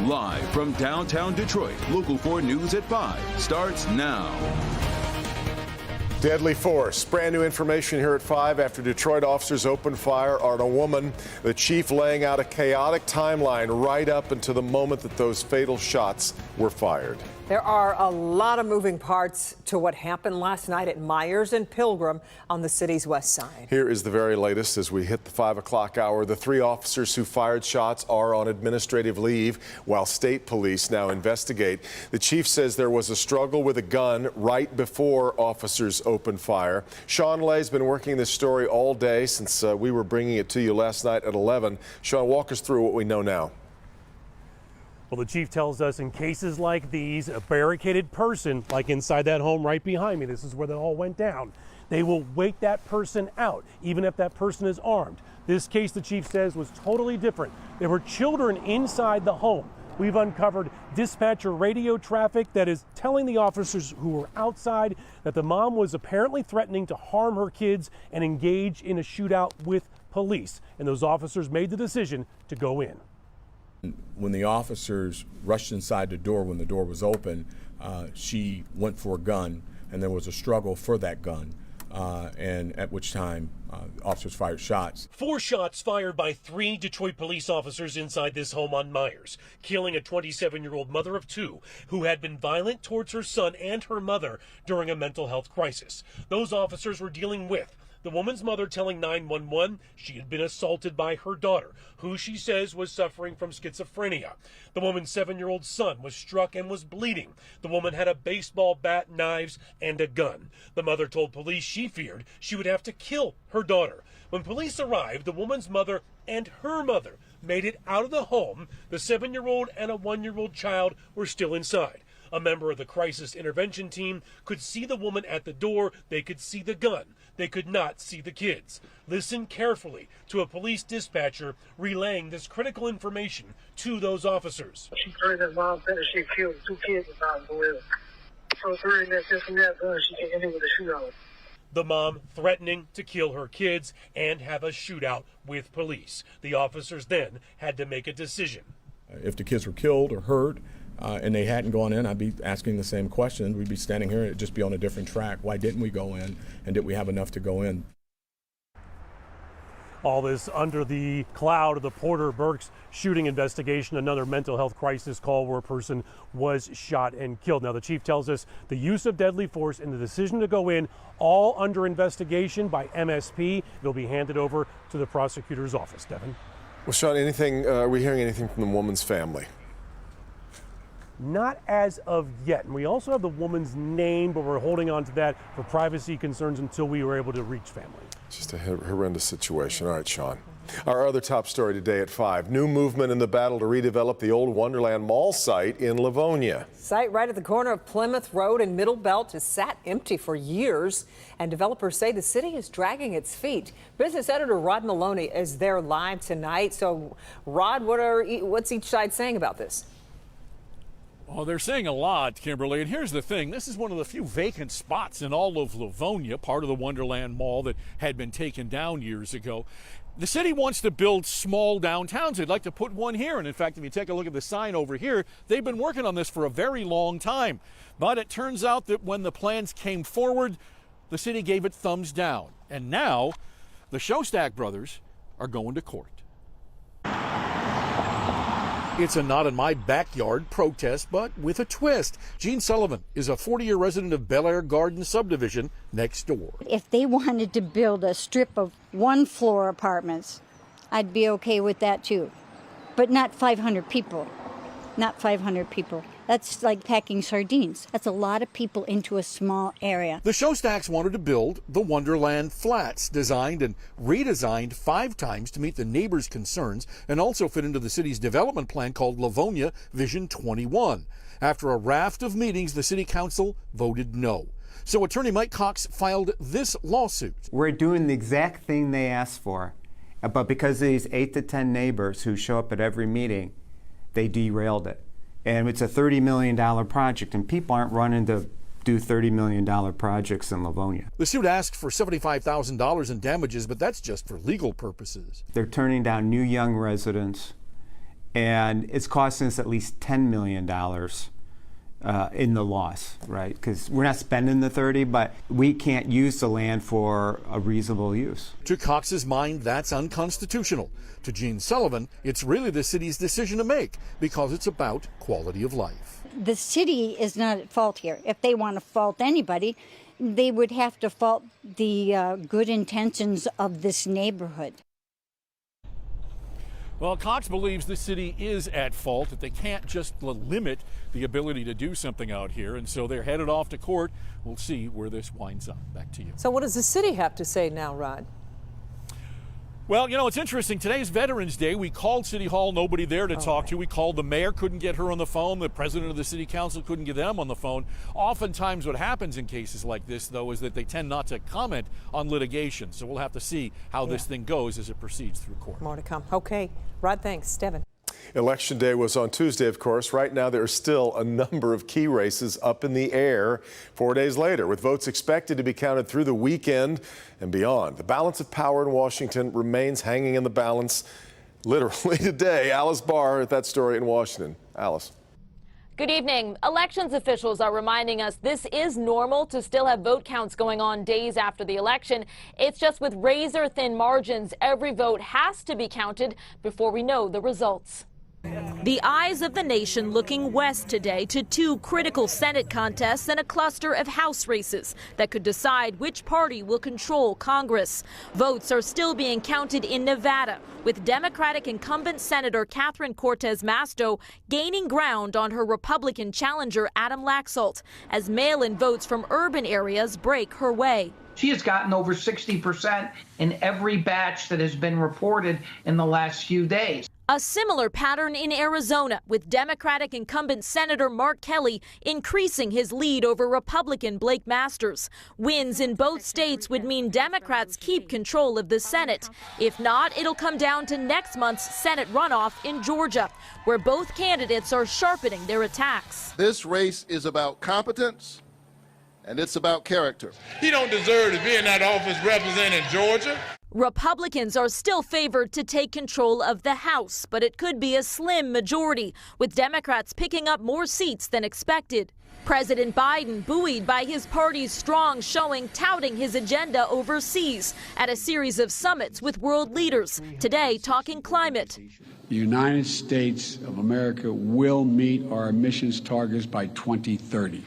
Live from downtown Detroit, Local 4 News at 5 starts now. Deadly force. Brand new information here at 5 after Detroit officers opened fire on a woman. The chief laying out a chaotic timeline right up until the moment that those fatal shots were fired. There are a lot of moving parts to what happened last night at Myers and Pilgrim on the city's west side. Here is the very latest as we hit the 5 o'clock hour. The 3 officers who fired shots are on administrative leave while state police now investigate. The chief says there was a struggle with a gun right before officers opened fire. Sean Lay's been working this story all day since we were bringing it to you last night at 11. Sean, walk us through what we know now. Well, the chief tells us in cases like these, a barricaded person, like inside that home right behind me, this is where they all went down, they will wait that person out, even if that person is armed. This case, the chief says, was totally different. There were children inside the home. We've uncovered dispatcher radio traffic that is telling the officers who were outside that the mom was apparently threatening to harm her kids and engage in a shootout with police. And those officers made the decision to go in. When the officers rushed inside the door, when the door was open, she went for a gun, and there was a struggle for that gun, and at which time officers fired shots. 4 shots fired by 3 Detroit police officers inside this home on Myers, killing a 27-year-old mother of 2 who had been violent towards her son and her mother during a mental health crisis. Those officers were dealing with the woman's mother telling 911 she had been assaulted by her daughter, who she says was suffering from schizophrenia. The woman's 7-year-old son was struck and was bleeding. The woman had a baseball bat, knives, and a gun. The mother told police she feared she would have to kill her daughter. When police arrived, the woman's mother and her mother made it out of the home. The 7-year-old and a 1-year-old child were still inside. A member of the crisis intervention team could see the woman at the door. They could see the gun. They could not see the kids. Listen carefully to a police dispatcher relaying this critical information to those officers. She heard that mom said that she killed 2 kids about the will. So during that Cincinnati gun, she came in with a shootout. The mom threatening to kill her kids and have a shootout with police. The officers then had to make a decision. If the kids were killed or hurt, and they hadn't gone in, I'd be asking the same question. We'd be standing here, it'd just be on a different track. Why didn't we go in, and did we have enough to go in? All this under the cloud of the Porter Burks shooting investigation, another mental health crisis call where a person was shot and killed. Now, the chief tells us the use of deadly force and the decision to go in, all under investigation by MSP. It'll be handed over to the prosecutor's office. Devin? Well, Sean, are we hearing anything from the woman's family? Not as of yet. And we also have the woman's name, but we're holding on to that for privacy concerns until we were able to reach family. Just a horrendous situation. All right, Sean. Our other top story today at 5. New movement in the battle to redevelop the old Wonderland Mall site in Livonia. Site right at the corner of Plymouth Road and Middle Belt has sat empty for years, and developers say the city is dragging its feet. Business editor Rod Maloney is there live tonight. So, Rod, what's each side saying about this? Well, they're saying a lot, Kimberly, and here's the thing. This is one of the few vacant spots in all of Livonia, part of the Wonderland Mall that had been taken down years ago. The city wants to build small downtowns. They'd like to put one here, and in fact, if you take a look at the sign over here, they've been working on this for a very long time. But it turns out that when the plans came forward, the city gave it thumbs down. And now, the Shostak brothers are going to court. It's a not in my backyard protest, but with a twist. Gene Sullivan is a 40-year resident of Bel Air Garden subdivision next door. If they wanted to build a strip of 1-floor apartments, I'd be okay with that too. But not 500 people. Not 500 people. That's like packing sardines. That's a lot of people into a small area. The Shostaks wanted to build the Wonderland Flats, designed and redesigned 5 times to meet the neighbors' concerns and also fit into the city's development plan called Livonia Vision 21. After a raft of meetings, the city council voted no. So attorney Mike Cox filed this lawsuit. We're doing the exact thing they asked for, but because of these 8 to 10 neighbors who show up at every meeting, they derailed it. And it's a $30 million project, and people aren't running to do $30 million projects in Livonia. The suit asked for $75,000 in damages, but that's just for legal purposes. They're turning down new young residents and it's costing us at least $10 million in the loss, right? Because we're not spending the 30, but we can't use the land for a reasonable use. To Cox's mind, that's unconstitutional. To Gene Sullivan, it's really the city's decision to make because it's about quality of life. The city is not at fault here. If they want to fault anybody, they would have to fault the good intentions of this neighborhood. Well, Cox believes the city is at fault, that they can't just limit the ability to do something out here, and so they're headed off to court. We'll see where this winds up. Back to you. So what does the city have to say now, Rod? Well, you know, it's interesting. Today's Veterans Day. We called City Hall, nobody there to talk to. We called the mayor, couldn't get her on the phone. The president of the city council couldn't get them on the phone. Oftentimes what happens in cases like this, though, is that they tend not to comment on litigation. So we'll have to see how this thing goes as it proceeds through court. More to come. Okay. Rod, thanks. Devin. Election day was on Tuesday, of course. Right now, there are still a number of key races up in the air 4 days later, with votes expected to be counted through the weekend and beyond. The balance of power in Washington remains hanging in the balance literally today. Alice Barr at that story in Washington. Alice. Good evening. Elections officials are reminding us this is normal to still have vote counts going on days after the election. It's just with razor-thin margins, every vote has to be counted before we know the results. The eyes of the nation looking west today to two critical Senate contests and a cluster of House races that could decide which party will control Congress. Votes are still being counted in Nevada, with Democratic incumbent Senator Catherine Cortez Masto gaining ground on her Republican challenger Adam Laxalt, as mail-in votes from urban areas break her way. She has gotten over 60% in every batch that has been reported in the last few days. A similar pattern in Arizona, with Democratic incumbent Senator Mark Kelly increasing his lead over Republican Blake Masters. Wins in both states would mean Democrats keep control of the Senate. If not, it'll come down to next month's Senate runoff in Georgia, where both candidates are sharpening their attacks. This race is about competence, and it's about character. He don't deserve to be in that office representing Georgia. Republicans are still favored to take control of the House, but it could be a slim majority, with Democrats picking up more seats than expected. President Biden buoyed by his party's strong showing touting his agenda overseas at a series of summits with world leaders, today talking climate. The United States of America will meet our emissions targets by 2030.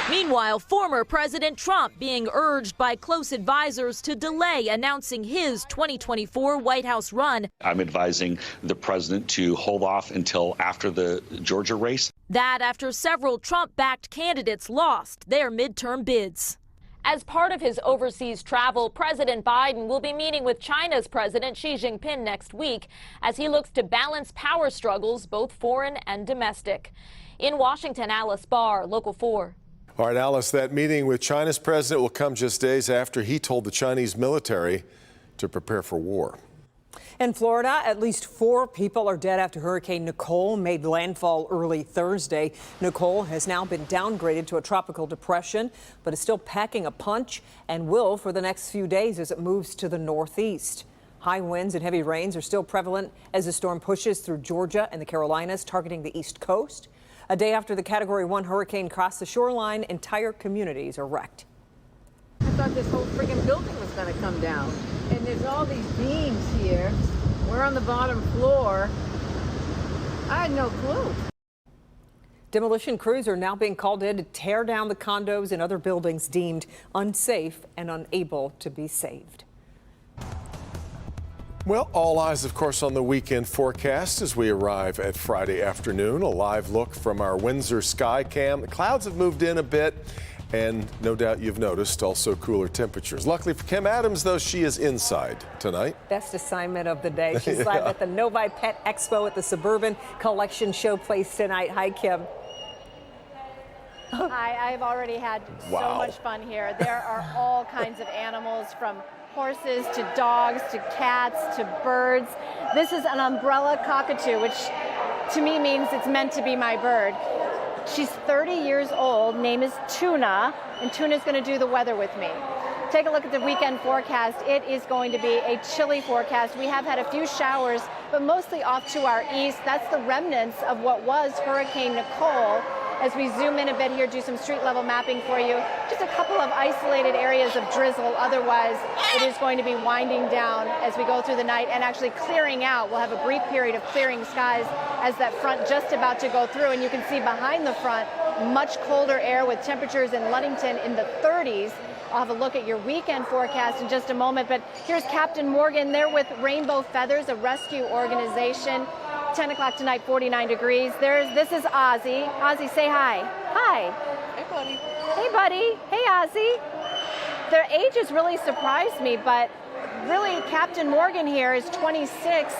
Meanwhile, former President Trump being urged by close advisors to delay announcing his 2024 White House run. I'm advising the president to hold off until after the Georgia race. That after several Trump-backed candidates lost their midterm bids. As part of his overseas travel, President Biden will be meeting with China's President Xi Jinping next week as he looks to balance power struggles, both foreign and domestic. In Washington, Alice Barr, Local 4. All right, Alice, that meeting with China's president will come just days after he told the Chinese military to prepare for war. In Florida, at least 4 people are dead after Hurricane Nicole made landfall early Thursday. Nicole has now been downgraded to a tropical depression, but is still packing a punch and will for the next few days as it moves to the northeast. High winds and heavy rains are still prevalent as the storm pushes through Georgia and the Carolinas, targeting the East Coast. A day after the Category 1 hurricane crossed the shoreline, entire communities are wrecked. I thought this whole friggin' building was going to come down. And there's all these beams here. We're on the bottom floor. I had no clue. Demolition crews are now being called in to tear down the condos and other buildings deemed unsafe and unable to be saved. Well, all eyes, of course, on the weekend forecast as we arrive at Friday afternoon. A live look from our Windsor sky cam. The clouds have moved in a bit, and no doubt you've noticed also cooler temperatures. Luckily for Kim Adams, though, she is inside tonight. Best assignment of the day. She's live at the Novi Pet Expo at the Suburban Collection Showplace tonight. Hi, Kim. Hi, I've already had so much fun here. There are all kinds of animals, from horses to dogs to cats to birds. This is an umbrella cockatoo, which to me means it's meant to be my bird. She's 30 years old, name is Tuna, and Tuna's going to do the weather with me. Take a look at the weekend forecast. It is going to be a chilly forecast. We have had a few showers, but mostly off to our east. That's the remnants of what was Hurricane Nicole. As we zoom in a bit here, do some street level mapping for you. Just a couple of isolated areas of drizzle. Otherwise, it is going to be winding down as we go through the night and actually clearing out. We'll have a brief period of clearing skies as that front just about to go through. And you can see behind the front, much colder air with temperatures in Ludington in the 30s. I'll have a look at your weekend forecast in just a moment. But here's Captain Morgan. They're with Rainbow Feathers, a rescue organization. 10 o'clock tonight, 49 degrees. This is Ozzy. Ozzy, say hi. Hi. Hey, buddy. Hey, buddy. Hey, Ozzy. Their ages really surprised me, but really, Captain Morgan here is 26.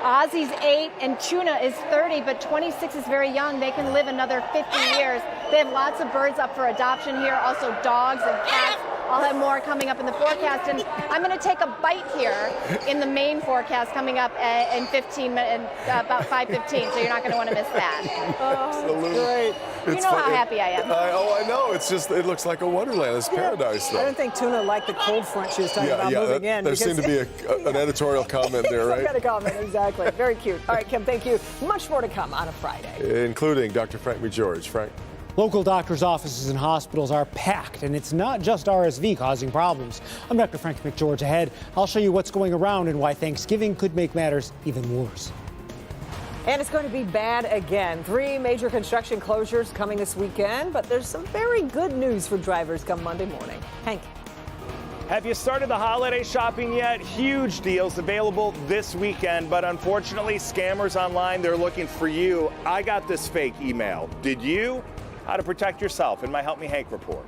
Ozzy's 8 and Tuna is 30, but 26 is very young. They can live another 50 years. They have lots of birds up for adoption here, also dogs and cats. I'll have more coming up in the forecast, and I'm going to take a bite here in the main forecast coming up in 15 minutes, about 5:15. So you're not going to want to miss that. Absolutely. Great. You know how happy I am. I know. It looks like a wonderland. It's paradise, though. I don't think Tuna liked the cold front she was talking about moving in. There seemed to be an editorial comment there, right? Some kind of comment, exactly. Very cute. All right, Kim, thank you. Much more to come on a Friday. Including Dr. Frank McGeorge. Frank. Local doctors' offices and hospitals are packed, and it's not just RSV causing problems. I'm Dr. Frank McGeorge. Ahead, I'll show you what's going around and why Thanksgiving could make matters even worse. And it's going to be bad again. 3 major construction closures coming this weekend, but there's some very good news for drivers come Monday morning. Hank. Have you started the holiday shopping yet? Huge deals available this weekend, but unfortunately, scammers online, they're looking for you. I got this fake email. Did you? How to protect yourself in my Help Me Hank report.